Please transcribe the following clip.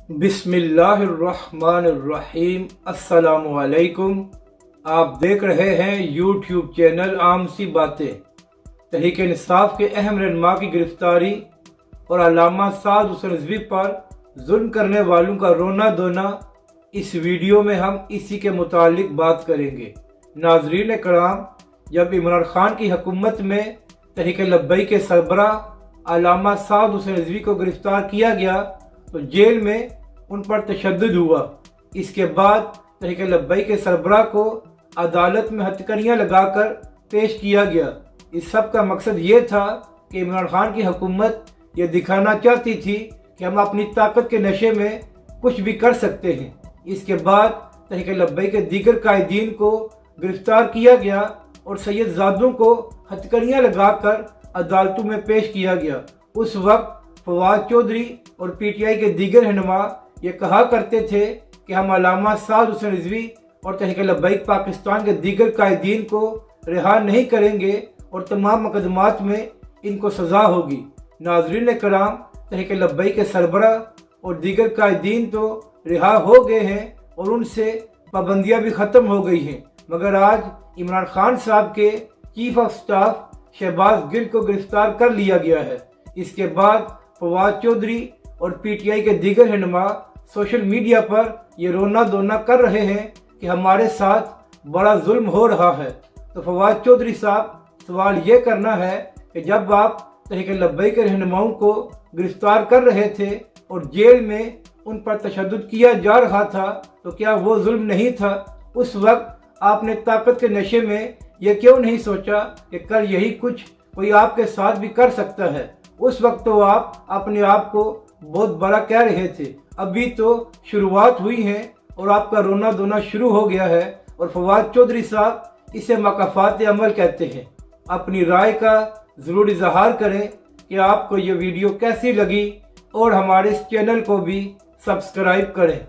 बिस्मिल्लाहिर्रहमानिर्रहीम। अस्सलाम वालेकुम। आप देख रहे हैं यूट्यूब चैनल आम सी बातें। तहरीक इंसाफ के अहम रहनुमा की गिरफ्तारी और अल्लामा साद हुसैन रिजवी पर जुल्म करने वालों का रोना धोना, इस वीडियो में हम इसी के मुतालिक बात करेंगे। नाजरीन कराम, जब इमरान खान की हुकूमत में तहरीक लब्बैक के सरबराह अल्लामा साद हुसैन रिजवी को गिरफ्तार किया गया तो जेल में उन पर तशद्दुद हुआ। इसके बाद तहरीक लब्बैक के सरबराह को अदालत में हथकड़ियाँ लगाकर पेश किया गया। इस सब का मकसद ये था कि इमरान खान की हुकूमत ये दिखाना चाहती थी कि हम अपनी ताकत के नशे में कुछ भी कर सकते हैं। इसके बाद तहरीक लब्बैक के दीगर कायदीन को गिरफ्तार किया गया और सैयद ज़ादों को हथकड़ियाँ लगाकर अदालतों में पेश किया गया। उस वक्त फवाद चौधरी और पीटीआई के दीगर रहनुमा ये कहा करते थे कि हम अल्लामा साद हुसैन रिजवी और तहरीक लब्बैक पाकिस्तान के दीगर कायदीन को रिहा नहीं करेंगे और तमाम मुकदमात में इनको सज़ा होगी। नाजरीन कराम, तहरीक लब्बैक के सरबराह और दीगर कायदीन तो रिहा हो गए हैं और उनसे पाबंदियाँ भी ख़त्म हो गई हैं, मगर आज इमरान खान साहब के chief of staff Shahbaz Gill को गिरफ्तार कर लिया गया है। इसके बाद फवाद चौधरी और पीटीआई के दीगर रहनुमा सोशल मीडिया पर ये रोना धोना कर रहे हैं कि हमारे साथ बड़ा जुल्म हो रहा है। तो फवाद चौधरी साहब, सवाल ये करना है कि जब आप तहरीक लब्बैक के रहनुमाओं को गिरफ्तार कर रहे थे और जेल में उन पर तशद्दुद किया जा रहा था तो क्या वो जुल्म नहीं था? उस वक्त आपने ताकत के नशे में ये क्यों नहीं सोचा कि कल यही कुछ कोई आपके साथ भी कर सकता है? उस वक्त तो आप अपने आप को बहुत बड़ा कह रहे थे। अभी तो शुरुआत हुई है और आपका रोना धोना शुरू हो गया है। और फवाद चौधरी साहब, इसे मकाफात अमल कहते हैं। अपनी राय का ज़रूर इजहार करें कि आपको ये वीडियो कैसी लगी और हमारे इस चैनल को भी सब्सक्राइब करें।